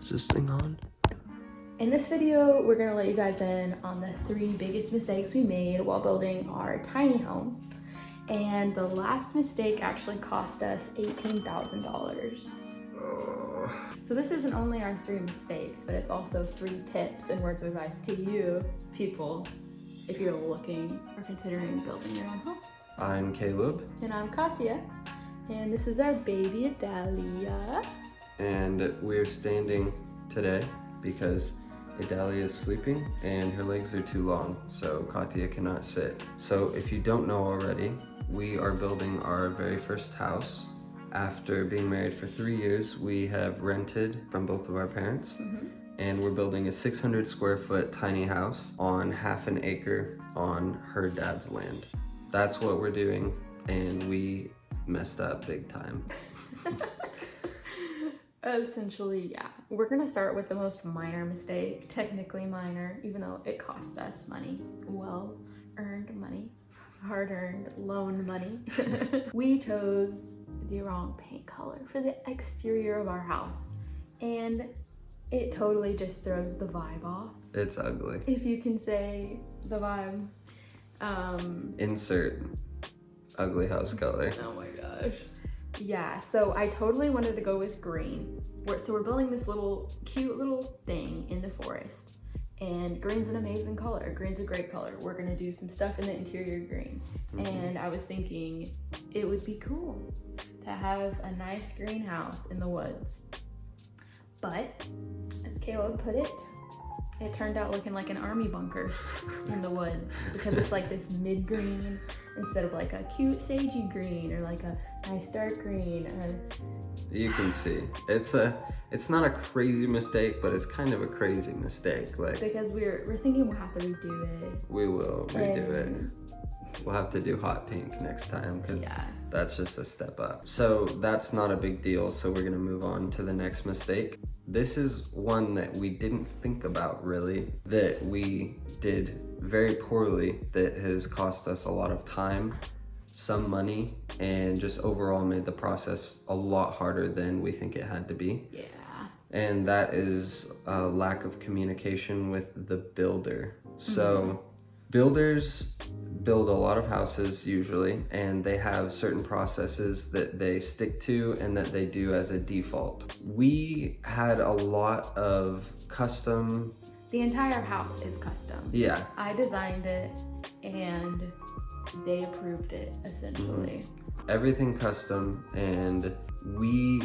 Is this thing on? In this video, we're gonna let you guys in on the 3 biggest mistakes we made while building our tiny home. And the last mistake actually cost us $18,000. So this isn't only our 3 mistakes, but it's also 3 tips and words of advice to you people if you're looking or considering building your own home. I'm Caleb. And I'm Katya. And this is our baby Adalia. And we're standing today because Adalia is sleeping and her legs are too long, so Katya cannot sit. So if you don't know already, we are building our very first house. After being married for 3 years, we have rented from both of our parents, and we're building a 600 square foot tiny house on half an acre on her dad's land. That's what we're doing, and we messed up big time. Essentially, yeah. We're gonna start with the most minor mistake, technically minor, even though it cost us money. Well-earned money, hard-earned loan money. We chose the wrong paint color for the exterior of our house, and it totally just throws the vibe off. It's ugly. If you can say the vibe. Insert ugly house color. Oh my gosh. Yeah, so I totally wanted to go with green. So we're building this cute little thing in the forest, and green's an amazing color. Green's a great color. We're gonna do some stuff in the interior green. And I was thinking it would be cool to have a nice greenhouse in the woods. But as Caleb put it, it turned out looking like an army bunker in the woods because it's like this mid-green instead of like a cute sagey green or like a nice dark green. You can see it's not a crazy mistake, but it's kind of a crazy mistake. Like, because we're thinking we'll have to redo it. we will redo it. We'll have to do hot pink next time because that's just a step up. So that's not a big deal. So we're gonna move on to the next mistake. This is one that we didn't think about really, that we did very poorly, that has cost us a lot of time, some money, and just overall made the process a lot harder than we think it had to be. Yeah. And that is a lack of communication with the builder. So builders build a lot of houses usually, and they have certain processes that they stick to and that they do as a default. We had a lot of custom. the entire house is custom. Yeah. I designed it and they approved it essentially. Everything custom, and we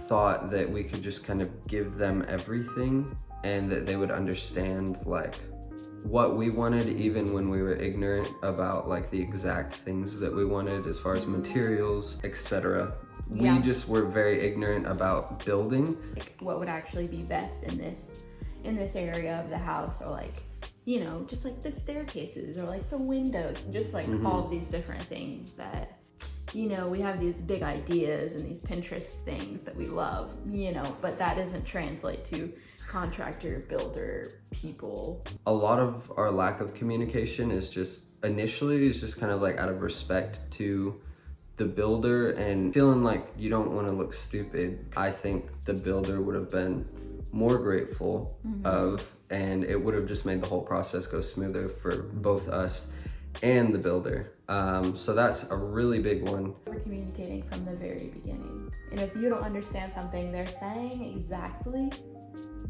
thought that we could just kind of give them everything and that they would understand like what we wanted, even when we were ignorant about like the exact things that we wanted as far as materials, etc. We just were very ignorant about building. Like what would actually be best in this area of the house, or like, you know, just like the staircases or like the windows, just like all these different things that, you know, we have these big ideas and these Pinterest things that we love, you know, but that doesn't translate to contractor, builder, people. A lot of our lack of communication is just initially kind of like out of respect to the builder and feeling like you don't want to look stupid. I think the builder would have been more grateful and it would have just made the whole process go smoother for both us and the builder. So that's a really big one. We're communicating from the very beginning. And if you don't understand something they're saying exactly,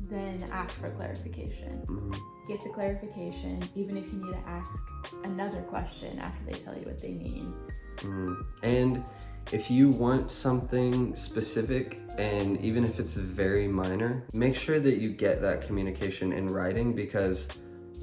then ask for clarification. Get the clarification, even if you need to ask another question after they tell you what they mean. And if you want something specific, and even if it's very minor, make sure that you get that communication in writing, because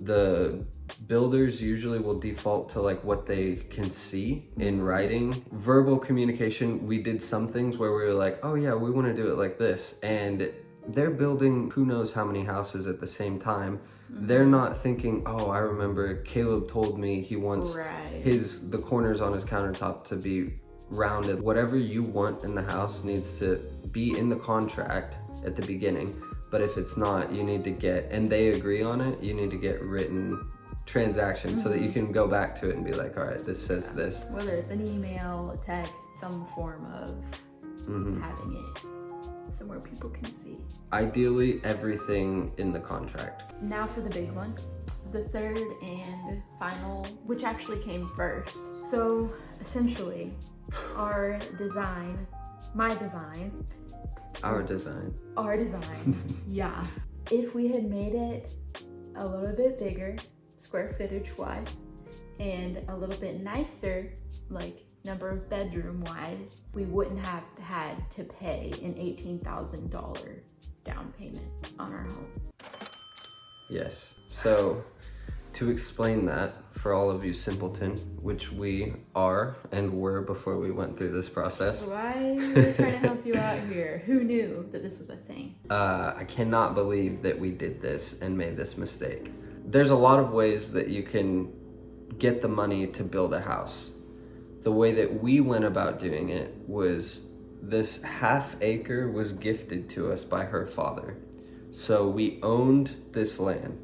the builders usually will default to like what they can see in writing. Verbal communication, we did some things where we were like, oh yeah, we want to do it like this, and they're building who knows how many houses at the same time. They're not thinking, oh, I remember Caleb told me he wants the corners on his countertop to be rounded. Whatever you want in the house needs to be in the contract at the beginning. But if it's not, you need to get, and they agree on it, you need to get written transactions so that you can go back to it and be like, all right, this says this. Whether it's an email, a text, some form of having it somewhere people can see. Ideally, everything in the contract. Now for the big one, the third and final, which actually came first. So essentially, our design, Our design. yeah. If we had made it a little bit bigger, square footage wise, and a little bit nicer, like number of bedroom wise, we wouldn't have had to pay an $18,000 down payment on our home. Yes. So to explain that for all of you simpleton, which we are and were before we went through this process. Why we're trying to help you out here. Who knew that this was a thing? I cannot believe that we did this and made this mistake. There's a lot of ways that you can get the money to build a house. The way that we went about doing it was this half acre was gifted to us by her father. So we owned this land,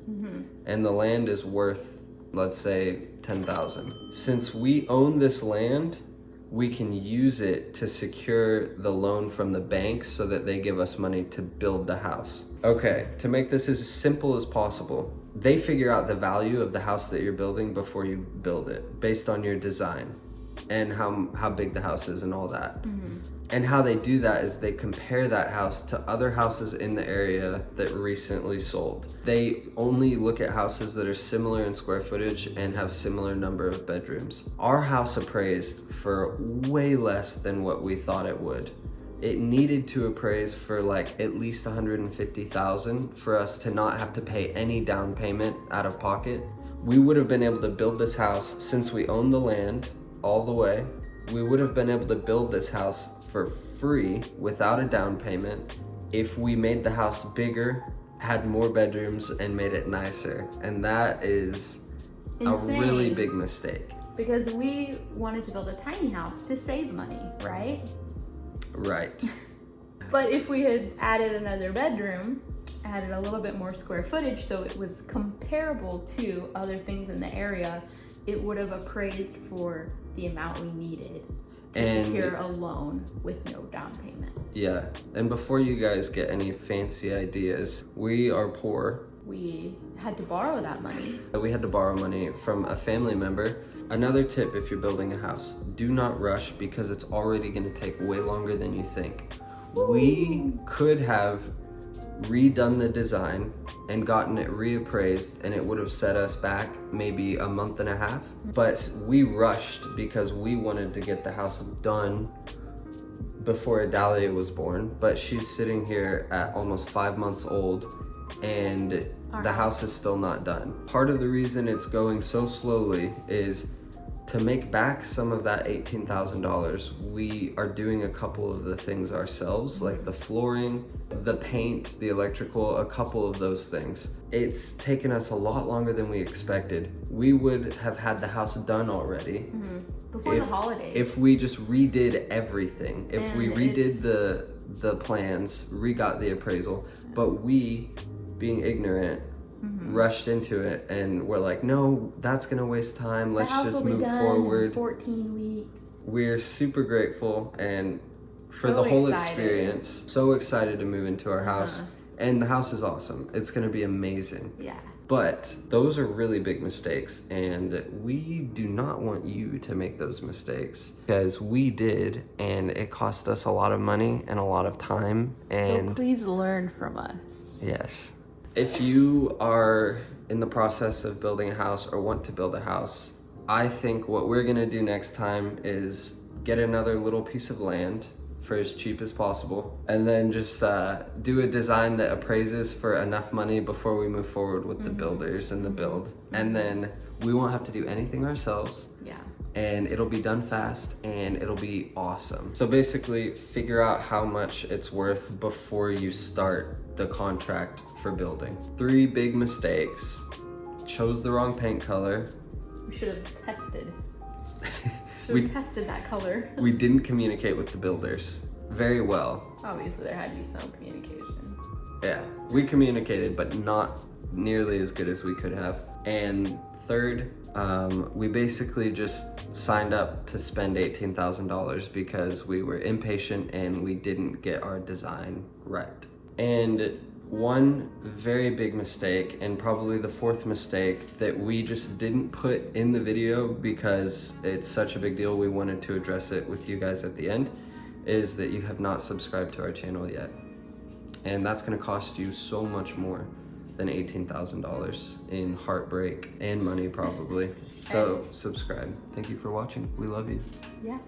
and the land is worth, let's say, $10,000. Since we own this land, we can use it to secure the loan from the bank so that they give us money to build the house. Okay, to make this as simple as possible, they figure out the value of the house that you're building before you build it, based on your design and how big the house is and all that. And how they do that is they compare that house to other houses in the area that recently sold. They only look at houses that are similar in square footage and have similar number of bedrooms. Our house appraised for way less than what we thought it would. It needed to appraise for like at least $150,000 for us to not have to pay any down payment out of pocket. We would have been able to build this house since we own the land all the way. We would have been able to build this house for free without a down payment if we made the house bigger, had more bedrooms, and made it nicer. And that is Insane. a really big mistake. Because we wanted to build a tiny house to save money, right? Right. But if we had added another bedroom, added a little bit more square footage so it was comparable to other things in the area, it would have appraised for the amount we needed to secure a loan with no down payment. Yeah, and before you guys get any fancy ideas, we are poor. We had to borrow that money. We had to borrow money from a family member. Another tip if you're building a house, do not rush because it's already going to take way longer than you think. We could have redone the design and gotten it reappraised, and it would have set us back maybe a month and a half. But we rushed because we wanted to get the house done before Adalia was born. But she's sitting here at almost 5 months old, and the house is still not done. Part of the reason it's going so slowly is to make back some of that $18,000, we are doing a couple of the things ourselves, like the flooring, the paint, the electrical, a couple of those things. It's taken us a lot longer than we expected. We would have had the house done already before the holidays. If we just redid everything, if we redid the plans, re-got the appraisal, but we, being ignorant, rushed into it and we're like, no, that's gonna waste time. Let's just move forward. In 14 weeks. We're super grateful and for So the whole excited. experience. So excited to move into our house. And the house is awesome. It's gonna be amazing. Yeah. But those are really big mistakes, and we do not want you to make those mistakes because we did, and it cost us a lot of money and a lot of time. And so please learn from us. yes. If you are in the process of building a house or want to build a house, I think what we're gonna do next time is get another little piece of land for as cheap as possible, and then just do a design that appraises for enough money before we move forward with the builders and the build. And then we won't have to do anything ourselves. Yeah. And it'll be done fast and it'll be awesome. So basically figure out how much it's worth before you start the contract for building. 3 big mistakes. Chose the wrong paint color. We should have tested. We- Should have tested that color. We didn't communicate with the builders very well. Obviously there had to be some communication. Yeah, we communicated, but not nearly as good as we could have. And Third, we basically just signed up to spend $18,000 because we were impatient and we didn't get our design right. And one very big mistake, and probably the fourth mistake that we just didn't put in the video because it's such a big deal, we wanted to address it with you guys at the end, is that you have not subscribed to our channel yet. And that's gonna cost you so much more than $18,000 in heartbreak and money probably. So subscribe. Thank you for watching. We love you. Yeah.